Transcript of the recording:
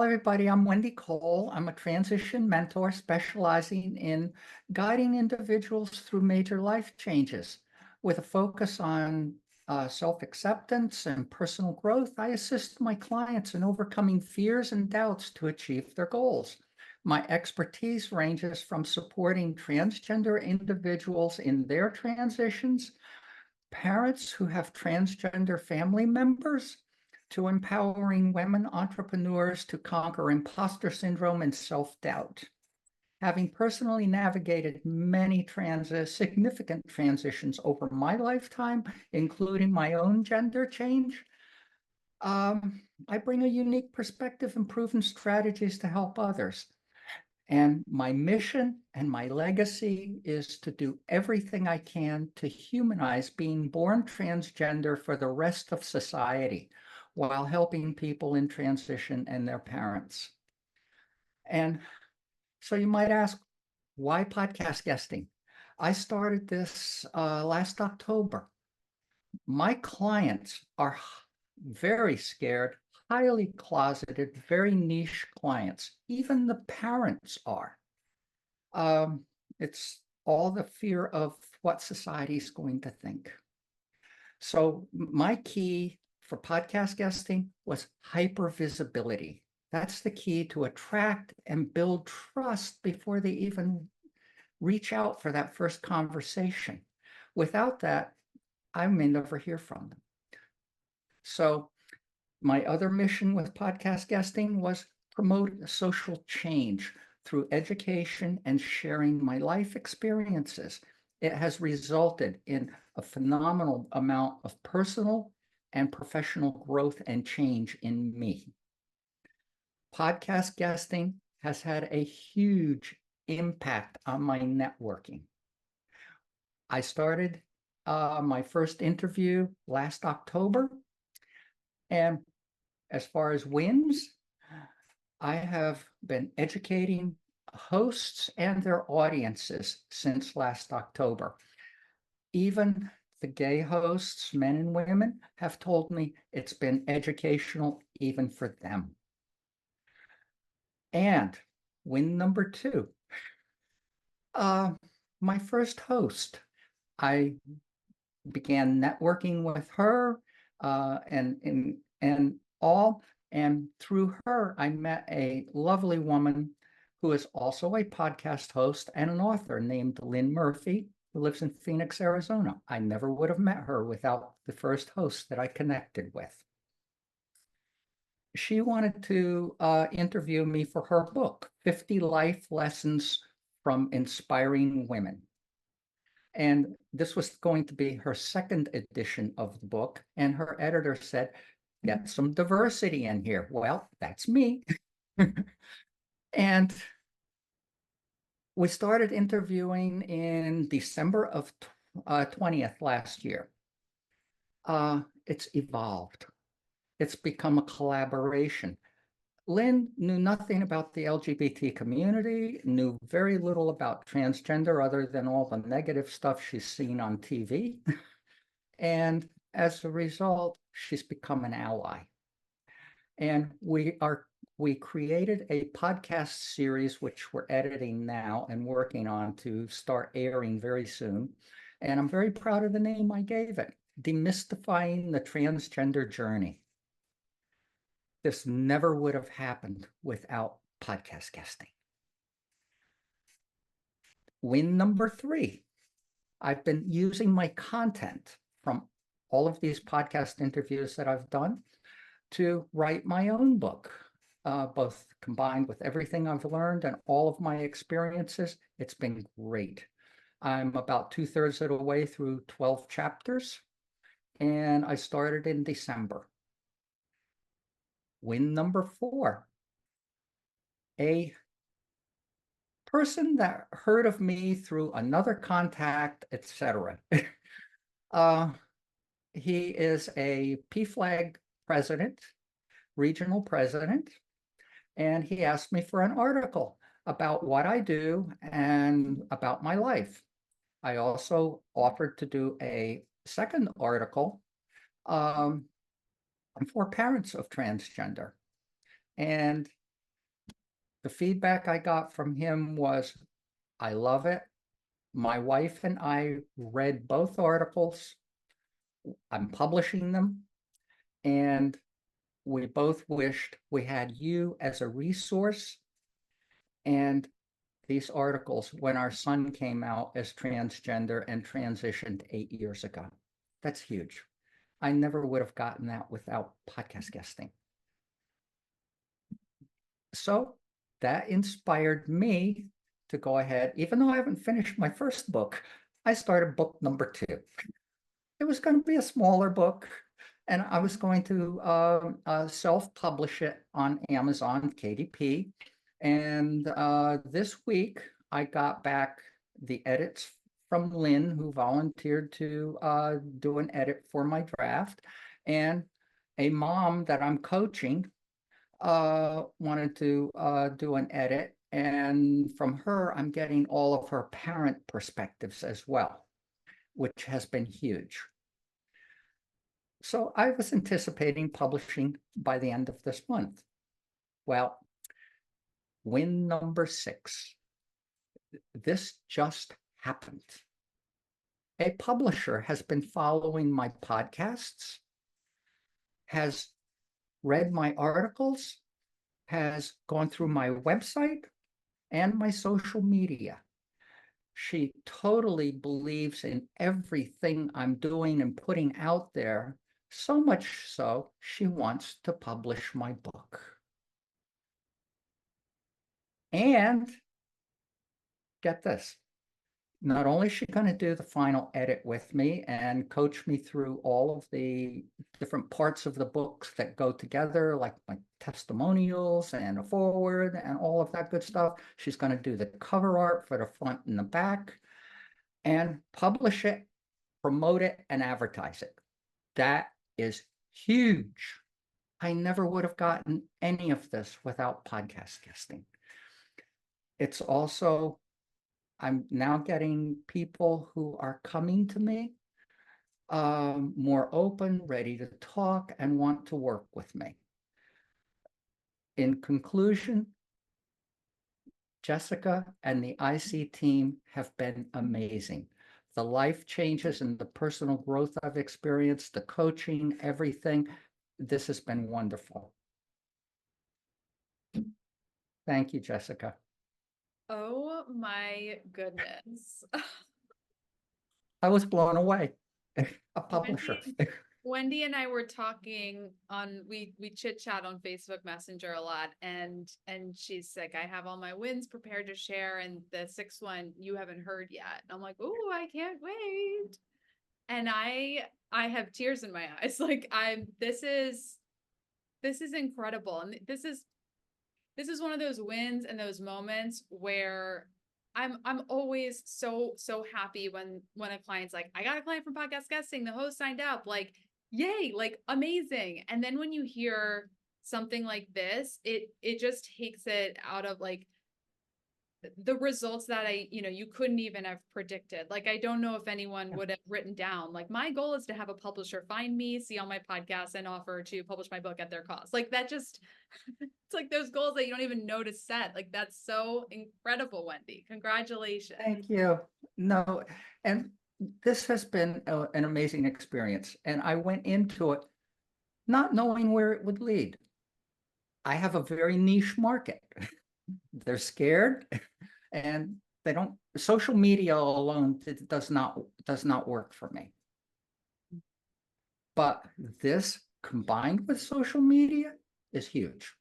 Hello, everybody. I'm Wendy Cole. I'm a transition mentor specializing in guiding individuals through major life changes. With a focus on self-acceptance and personal growth, I assist my clients in overcoming fears and doubts to achieve their goals. My expertise ranges from supporting transgender individuals in their transitions, parents who have transgender family members, to empowering women entrepreneurs to conquer imposter syndrome and self-doubt. Having personally navigated many significant transitions over my lifetime, including my own gender change, I bring a unique perspective and proven strategies to help others. And my mission and my legacy is to do everything I can to humanize being born transgender for the rest of society while helping people in transition and their parents. And so you might ask, why podcast guesting? I started this last October. My clients are very scared, highly closeted, very niche clients. Even the parents are. Um, it's all the fear of what society is going to think. So my key for podcast guesting was hypervisibility. That's the key to attract and build trust before they even reach out for that first conversation. Without that, I may never hear from them. So my other mission with podcast guesting was promote social change through education and sharing my life experiences. It has resulted in a phenomenal amount of personal and professional growth and change in me. Podcast guesting has had a huge impact on my networking. I started my first interview last October, and as far as wins, I have been educating hosts and their audiences since last October. Even the gay hosts, men and women, have told me it's been educational even for them. And win number two, my first host. I began networking with her and all. And through her, I met a lovely woman who is also a podcast host and an author named Lynn Murphy, who lives in Phoenix, Arizona. I never would have met her without the first host that I connected with. She wanted to interview me for her book, 50 Life Lessons from Inspiring Women. And this was going to be her second edition of the book. And her editor said, get some diversity in here. Well, that's me. And we started interviewing in December of 20th last year. It's evolved. It's become a collaboration. Lynn knew nothing about the LGBT community, knew very little about transgender other than all the negative stuff she's seen on TV. And as a result, she's become an ally. And we created a podcast series, which we're editing now and working on to start airing very soon. And I'm very proud of the name I gave it, Demystifying the Transgender Journey. This never would have happened without podcast guesting. Win number three, I've been using my content from all of these podcast interviews that I've done to write my own book, both combined with everything I've learned and all of my experiences. It's been great. I'm about 2/3 of the way through 12 chapters, and I started in December. Win number four, a person that heard of me through another contact, etc. He is a PFLAG president, regional president, and he asked me for an article about what I do and about my life. I also offered to do a second article for parents of transgender. And The feedback I got from him was, I love it. My wife and I read both articles. I'm publishing them. And we both wished we had you as a resource. And these articles when our son came out as transgender and transitioned 8 years ago. That's huge. I never would have gotten that without podcast guesting. So that inspired me to go ahead, even though I haven't finished my first book, I started book number 2. It was going to be a smaller book, and I was going to self-publish it on Amazon, KDP. And this week, I got back the edits from Lynn, who volunteered to do an edit for my draft. And a mom that I'm coaching wanted to do an edit. And from her, I'm getting all of her parent perspectives as well, which has been huge. So I was anticipating publishing by the end of this month. Well, win number 6. This just happened. A publisher has been following my podcasts, has read my articles, has gone through my website and my social media. She totally believes in everything I'm doing and putting out there, so much so she wants to publish my book. And get this, not only is she going to do the final edit with me and coach me through all of the different parts of the books that go together, like my testimonials and a foreword and all of that good stuff. She's going to do the cover art for the front and the back and publish it, promote it, and advertise it. That is huge. I never would have gotten any of this without podcast guesting. It's also, I'm now getting people who are coming to me more open, ready to talk, and want to work with me. In conclusion, Jessica and the IC team have been amazing. The life changes and the personal growth I've experienced, the coaching, everything, this has been wonderful. Thank you, Jessica. Oh my goodness. I was blown away. A publisher. Wendy and I were talking on we chit chat on Facebook Messenger a lot, and she's like, I have all my wins prepared to share, and the 6th one you haven't heard yet. And I'm like, oh, I can't wait. And I have tears in my eyes. Like this is incredible. And this is one of those wins and those moments where I'm always so happy when a client's like, I got a client from podcast guesting, the host signed up, like, yay, like amazing. And then when you hear something like this, it just takes it out of like the results that you couldn't even have predicted. Like, I don't know if anyone would have written down, like, my goal is to have a publisher find me, see all my podcasts, and offer to publish my book at their cost. Like, that just, it's like those goals that you don't even know to set. Like, that's so incredible, Wendy. Congratulations. Thank you. No, and this has been an amazing experience. And I went into it not knowing where it would lead. I have a very niche market. They're scared and they don't, social media alone does not work for me. But this combined with social media is huge.